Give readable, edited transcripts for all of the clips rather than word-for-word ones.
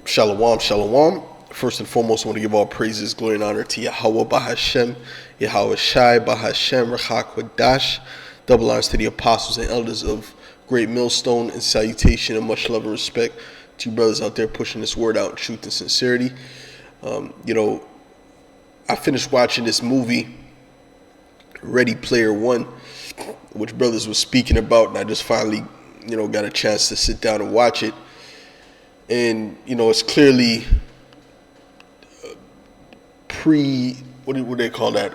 Shalom, shalom. First and foremost, I want to give all praises, glory, and honor to Yahweh Bahashem, Yahweh Shai Bahashem, Rachak Wadash. Double honors to the apostles and elders of Great Millstone, and salutation and much love and respect to you brothers out there pushing this word out in truth and sincerity. I finished watching this movie, Ready Player One, which brothers was speaking about, and I just finally, got a chance to sit down and watch it. And, it's clearly what do they call that?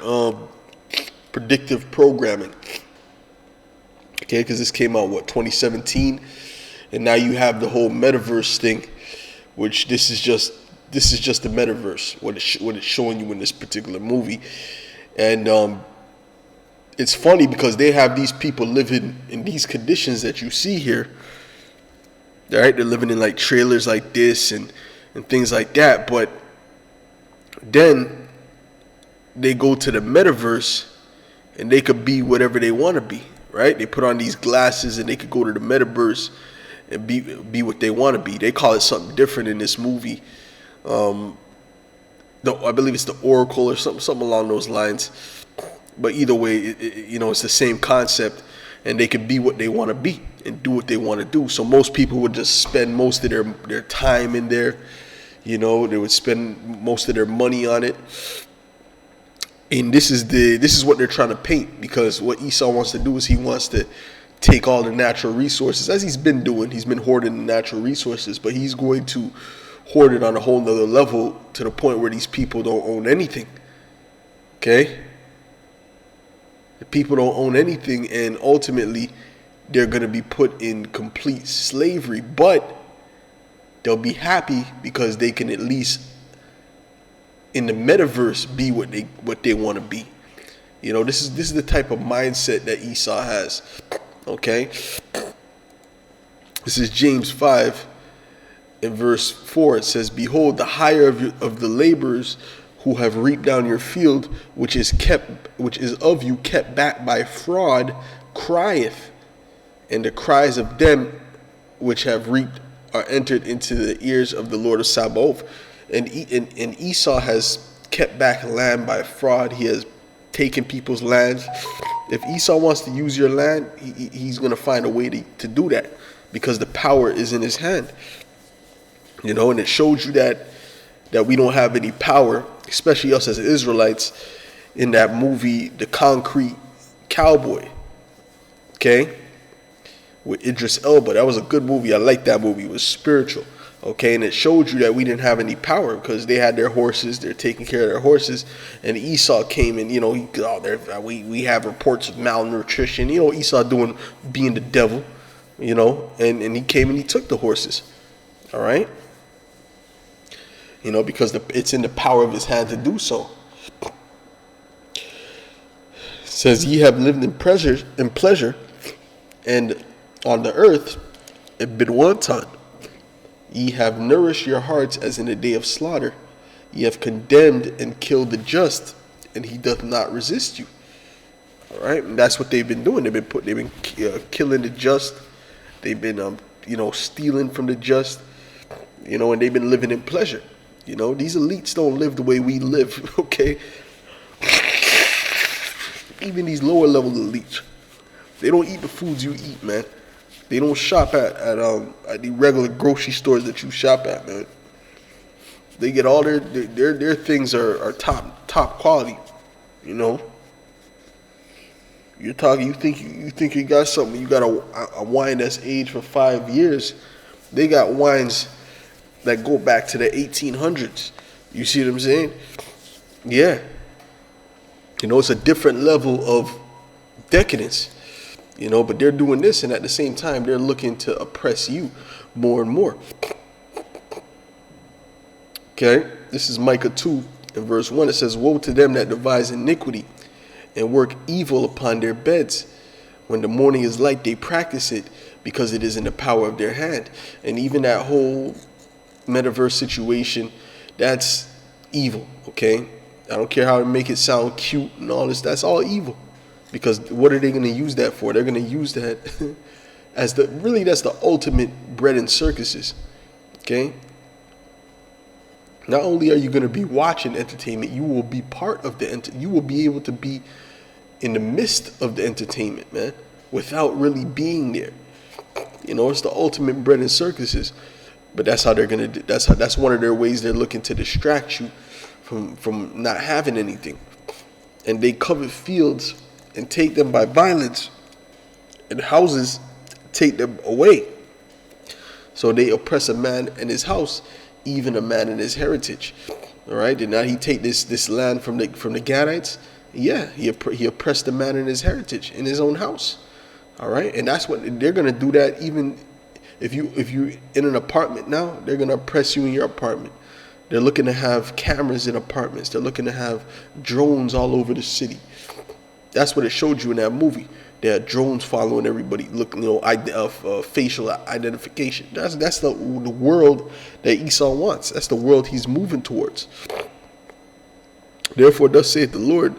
Predictive programming. Okay, because this came out, 2017? And now you have the whole metaverse thing, which this is just the metaverse, what it's showing you in this particular movie. And it's funny because they have these people living in these conditions that you see here. Right? They're living in like trailers like this and things like that. But then they go to the metaverse and they could be whatever they want to be. Right? They put on these glasses and they could go to the metaverse and be what they want to be. They call it something different in this movie. I believe it's the Oracle or something along those lines. But either way, it's the same concept, and they can be what they want to be and do what they want to do. So most people would just spend most of their time in there. They would spend most of their money on it. And this is what they're trying to paint, because what Esau wants to do is he wants to take all the natural resources, as he's been doing. He's been hoarding the natural resources, but he's going to hoard it on a whole nother level to the point where these people don't own anything. Okay? The people don't own anything, and ultimately they're going to be put in complete slavery, but they'll be happy because they can at least in the metaverse be what they want to be. This is the type of mindset that Esau has. Okay? This is James 5 in verse 4. It says, "Behold, the hire of the laborers who have reaped down your field, which is of you kept back by fraud, crieth, and the cries of them which have reaped are entered into the ears of the Lord of Sabaoth." And Esau has kept back land by fraud. He has taken people's lands. If Esau wants to use your land, he's going to find a way to do that, because the power is in his hand. And it shows you that we don't have any power, especially us as Israelites, in that movie, The Concrete Cowboy. Okay? With Idris Elba. That was a good movie. I liked that movie. It was spiritual. Okay? And it showed you that we didn't have any power because they had their horses. They're taking care of their horses. And Esau came and, we have reports of malnutrition. Esau being the devil, and he came and he took the horses. All right? Because it's in the power of his hand to do so. It says, "Ye have lived in pleasure, and on the earth and been wanton. Ye have nourished your hearts as in the day of slaughter. Ye have condemned and killed the just, and he doth not resist you." All right, and that's what they've been doing. They've been killing the just. They've been stealing from the just. And they've been living in pleasure. These elites don't live the way we live, okay? Even these lower level elites, they don't eat the foods you eat, man. They don't shop at the regular grocery stores that you shop at, man. They get all their things are top quality, You're talking, you think you got something, you got a wine that's aged for 5 years. They got wines that go back to the 1800s. You see what I'm saying? Yeah. It's a different level of decadence. But they're doing this, and at the same time, they're looking to oppress you more and more. Okay? This is Micah 2 in verse 1. It says, "Woe to them that devise iniquity and work evil upon their beds. When the morning is light, they practice it, because it is in the power of their hand." And even that whole metaverse situation, that's evil, okay? I don't care how to make it sound cute and all this, that's all evil. Because what are they going to use that for? They're going to use that as that's the ultimate bread and circuses, okay? Not only are you going to be watching entertainment, you will be part of you will be able to be in the midst of the entertainment, man, without really being there. It's the ultimate bread and circuses. But that's how they're gonna do. That's one of their ways they're looking to distract you from not having anything. And they covet fields and take them by violence, and houses take them away. So they oppress a man and his house, even a man and his heritage. All right. Did not he take this land from the Gadites? Yeah, he oppressed the man and his heritage in his own house. All right, and that's what they're gonna do. That even if you in an apartment now, they're gonna oppress you in your apartment. They're looking to have cameras in apartments. They're looking to have drones all over the city. That's what it showed you in that movie. They had drones following everybody, looking, facial identification. That's the world that Esau wants. That's the world he's moving towards. Therefore, thus saith the Lord,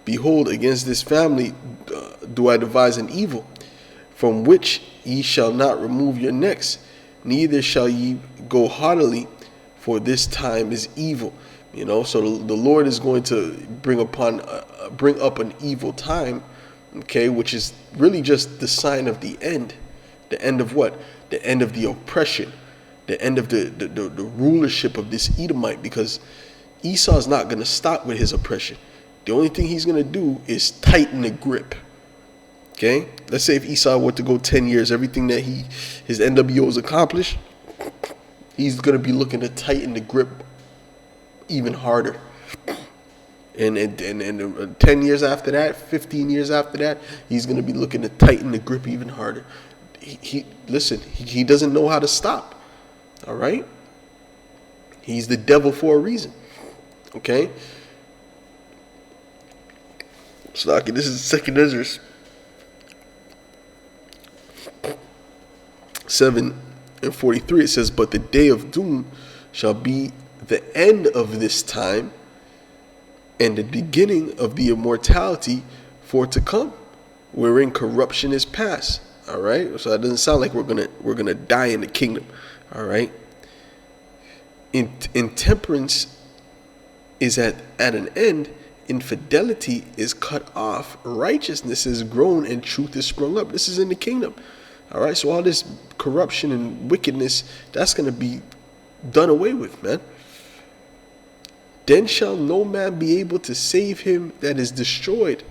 behold, against this family do I devise an evil, from which ye shall not remove your necks, neither shall ye go haughtily, for this time is evil. So the Lord is going to bring up an evil time, okay, which is really just the sign of the end. The end of what? The end of the oppression, the end of the rulership of this Edomite, because Esau is not going to stop with his oppression. The only thing he's going to do is tighten the grip. Okay? Let's say if Esau were to go 10 years, everything that his NWOs accomplished, he's going to be looking to tighten the grip even harder. And 10 years after that, 15 years after that, he's going to be looking to tighten the grip even harder. He doesn't know how to stop. All right? He's the devil for a reason. Okay? So this is 2 Ezra 7:43. It says, but the day of doom shall be the end of this time, and the beginning of the immortality for to come, wherein corruption is past. All right. So that doesn't sound like we're gonna die in the kingdom. All right. Intemperance is at an end. Infidelity is cut off. Righteousness is grown, and truth is sprung up. This is in the kingdom. All right. So all this corruption and wickedness, that's gonna be done away with, man. Then shall no man be able to save him that is destroyed,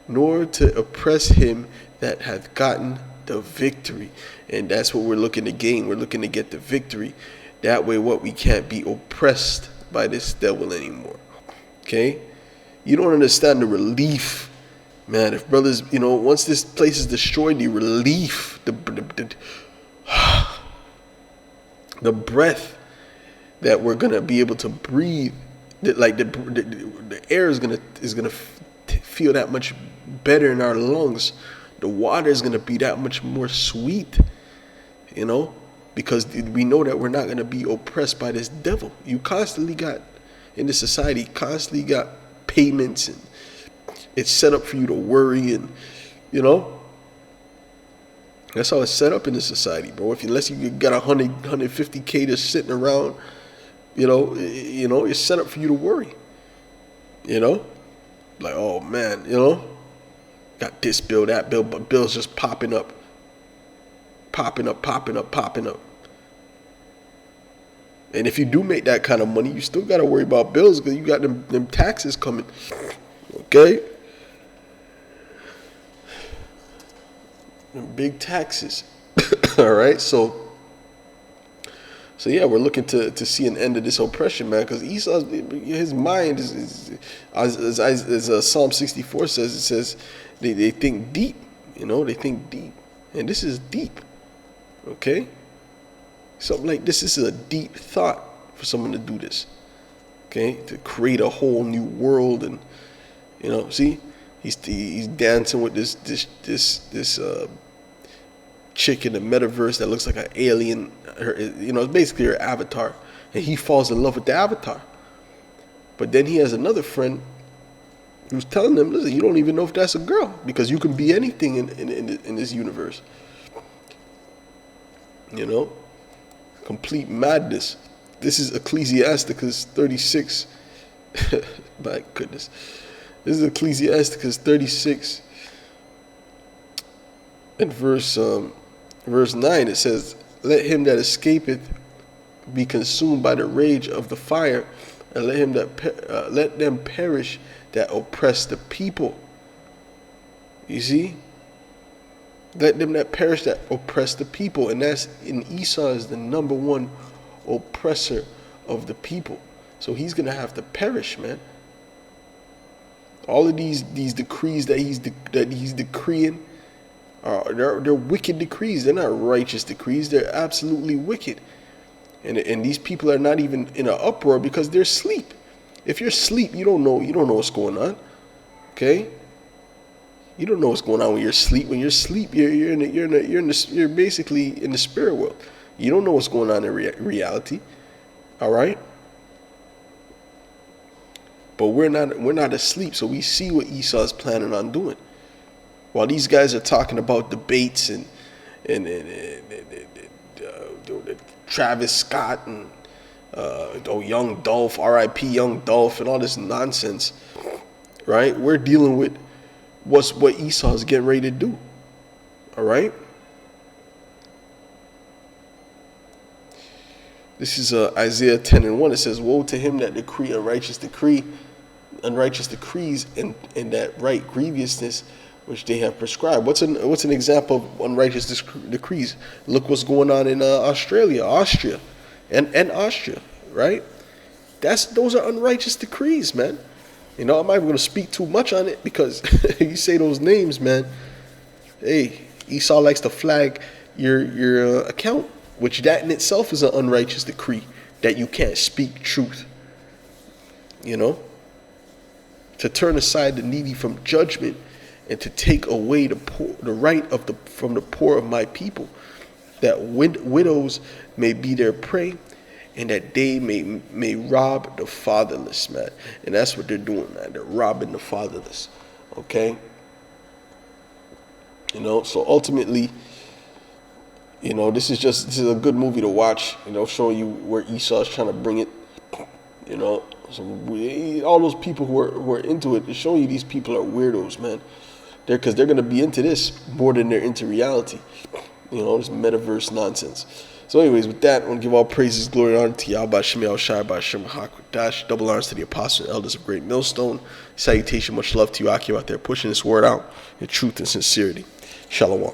nor to oppress him that hath gotten the victory. And that's what we're looking to gain. We're looking to get the victory. That way, we can't be oppressed by this devil anymore. Okay? You don't understand the relief, man. If brothers, once this place is destroyed, the relief, the breath that we're gonna be able to breathe, the air is gonna feel that much better in our lungs. The water is gonna be that much more sweet, because we know that we're not gonna be oppressed by this devil. You constantly got in this society, constantly got payments, and it's set up for you to worry, and that's how it's set up in this society, bro. Unless you got 150K just sitting around, it's set up for you to worry. Like, oh man, got this bill, that bill, but bills just popping up. And if you do make that kind of money, you still got to worry about bills because you got them taxes coming. Okay? Them big taxes. All right? So yeah, we're looking to see an end of this oppression, man, because Esau's, his mind is as Psalm 64 says, it says they think deep, they think deep. And this is deep, okay? Something like this is a deep thought for someone to do this, okay? To create a whole new world, and see, he's dancing with this chick in the metaverse that looks like an alien. It's basically her avatar, and he falls in love with the avatar. But then he has another friend who's telling him, listen, you don't even know if that's a girl, because you can be anything in this universe. Complete madness. This is Ecclesiasticus 36. My goodness. This is Ecclesiasticus 36 and verse 9. It says, "Let him that escapeth be consumed by the rage of the fire, and let them perish that oppress the people." You see? Let them that perish that oppress the people. And Esau is the number one oppressor of the people. So he's gonna have to perish, man. All of these decrees that he's decreeing they're wicked decrees. They're not righteous decrees. They're absolutely wicked. And these people are not even in an uproar because they're asleep. If you're asleep, you don't know what's going on. Okay? You don't know what's going on when you're asleep. When you're asleep, you're basically in the spirit world. You don't know what's going on in reality. All right? But we're not asleep, so we see what Esau is planning on doing. While these guys are talking about debates and Travis Scott and Young Dolph, R.I.P. Young Dolph, and all this nonsense, right? We're dealing with what Esau is getting ready to do. All right. This is Isaiah 10:1. It says, "Woe to him that decree unrighteous decrees, and that right grievousness which they have prescribed." What's an example of unrighteous decrees? Look what's going on in Austria, and Austria, right? Those are unrighteous decrees, man. I'm not even going to speak too much on it because you say those names, man. Hey, Esau likes to flag your account, which that in itself is an unrighteous decree that you can't speak truth. To turn aside the needy from judgment and to take away the right from the poor of my people, that widows may be their prey, and that they may rob the fatherless, man. And that's what they're doing, man. They're robbing the fatherless. Okay? So ultimately, this is a good movie to watch, showing you where Esau is trying to bring it. So all those people who are into it, it's showing you these people are weirdos, man. Because they're going to be into this more than they're into reality. This metaverse nonsense. So anyways, with that, I want to give all praises, glory, and honor to Yahweh Shem Shai B'Shem HaKadosh. Double honors to the apostles and elders of Great Millstone. Salutation, much love to you, Aki, out there pushing this word out in truth and sincerity. Shalom.